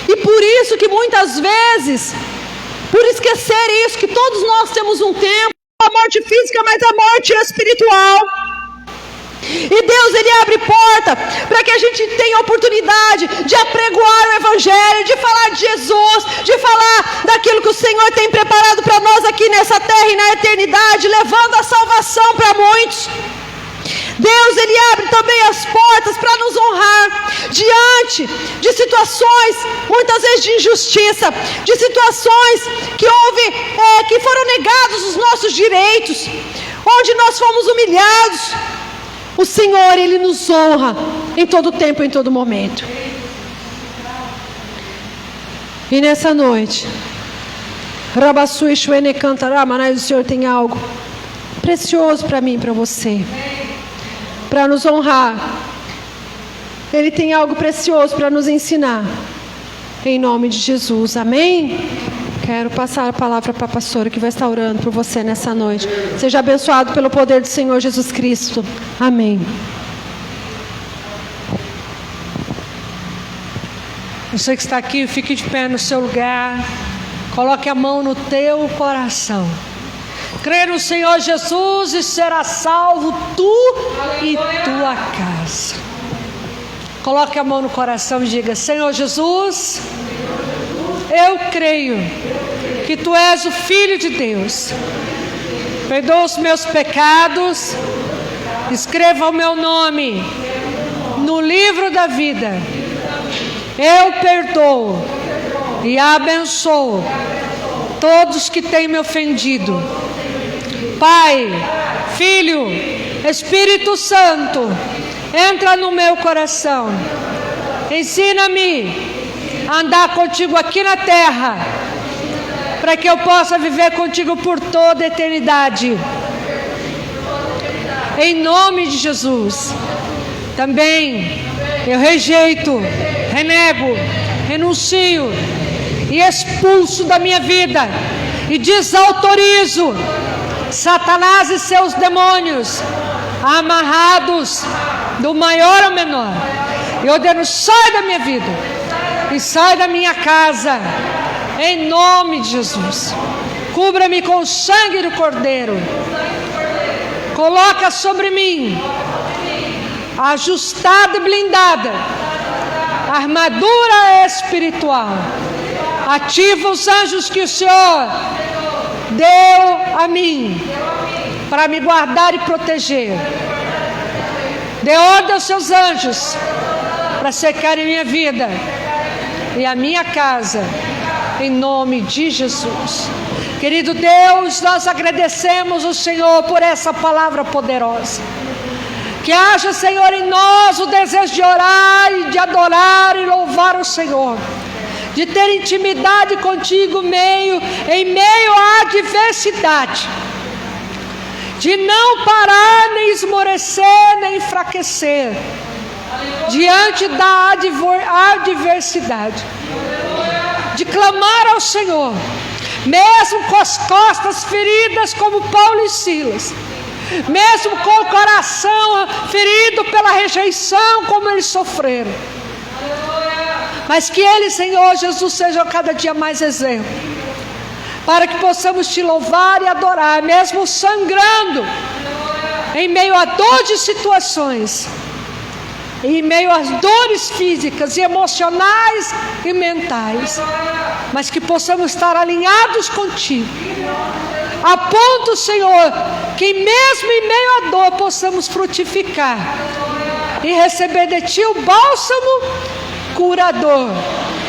E por isso que muitas vezes, por esquecer isso, que todos nós temos um tempo, a morte física, mas a morte espiritual. E Deus, Ele abre porta para que a gente tenha a oportunidade de apregoar o Evangelho, de falar de Jesus, de falar daquilo que o Senhor tem preparado para nós aqui nessa terra e na eternidade, levando a salvação para muitos. Deus, Ele abre também as portas para nos honrar diante de situações, muitas vezes de injustiça, de situações que foram negados os nossos direitos, onde nós fomos humilhados. O Senhor, Ele nos honra em todo tempo, em todo momento. E nessa noite, Rabassui Shuene cantará, mas o Senhor tem algo precioso para mim e para você, para nos honrar. Ele tem algo precioso para nos ensinar. Em nome de Jesus, amém? Quero passar a palavra para a pastora que vai estar orando por você nessa noite. Seja abençoado pelo poder do Senhor Jesus Cristo. Amém. Você que está aqui, fique de pé no seu lugar. Coloque a mão no teu coração. Crê no Senhor Jesus e será salvo tu e tua casa. Coloque a mão no coração e diga: Senhor Jesus, eu creio que Tu és o Filho de Deus. Perdoa os meus pecados, escreva o meu nome no livro da vida. Eu perdoo e abençoo todos que têm me ofendido. Pai, Filho, Espírito Santo, entra no meu coração. Ensina-me a andar contigo aqui na terra, para que eu possa viver contigo por toda a eternidade. Em nome de Jesus. Também eu rejeito, renego, renuncio e expulso da minha vida e desautorizo Satanás e seus demônios amarrados do maior ao menor. Eu ordeno: sai da minha vida e sai da minha casa, em nome de Jesus. Cubra-me com o sangue do Cordeiro. Coloca sobre mim ajustada e blindada armadura espiritual. Ativa os anjos que o Senhor deu a mim para me guardar e proteger. Dê ordem aos seus anjos para secarem minha vida e a minha casa, em nome de Jesus. Querido Deus, nós agradecemos o Senhor por essa palavra poderosa. Que haja, Senhor, em nós o desejo de orar e de adorar e louvar o Senhor, de ter intimidade contigo em meio à adversidade, de não parar, nem esmorecer, nem enfraquecer diante da adversidade, de clamar ao Senhor, mesmo com as costas feridas como Paulo e Silas, mesmo com o coração ferido pela rejeição como eles sofreram, mas que eles, Senhor Jesus, sejam cada dia mais exemplo, para que possamos te louvar e adorar, mesmo sangrando, em meio a dor de situações, em meio às dores físicas e emocionais e mentais, mas que possamos estar alinhados contigo, a ponto, Senhor, que mesmo em meio à dor possamos frutificar e receber de Ti o bálsamo curador,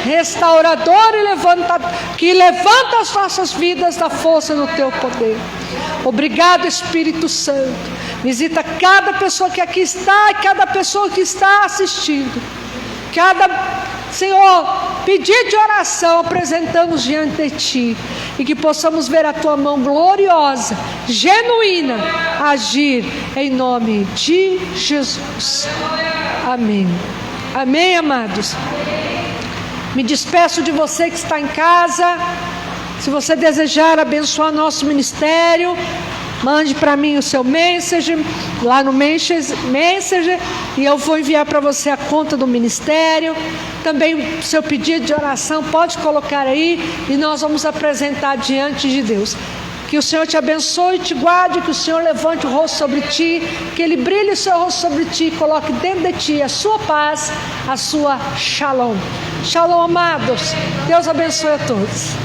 restaurador e que levanta as nossas vidas da força do Teu poder. Obrigado, Espírito Santo. Visita cada pessoa que aqui está e cada pessoa que está assistindo. Senhor, pedido de oração apresentamos diante de Ti, e que possamos ver a Tua mão gloriosa, genuína, agir em nome de Jesus. Amém. Amém, amados. Me despeço de você que está em casa. Se você desejar abençoar nosso ministério, mande para mim o seu Messenger, lá no Messenger, e eu vou enviar para você a conta do ministério. Também o seu pedido de oração, pode colocar aí, e nós vamos apresentar diante de Deus. Que o Senhor te abençoe e te guarde, que o Senhor levante o rosto sobre ti, que Ele brilhe o seu rosto sobre ti e coloque dentro de ti a sua paz, a sua shalom. Shalom, amados. Deus abençoe a todos.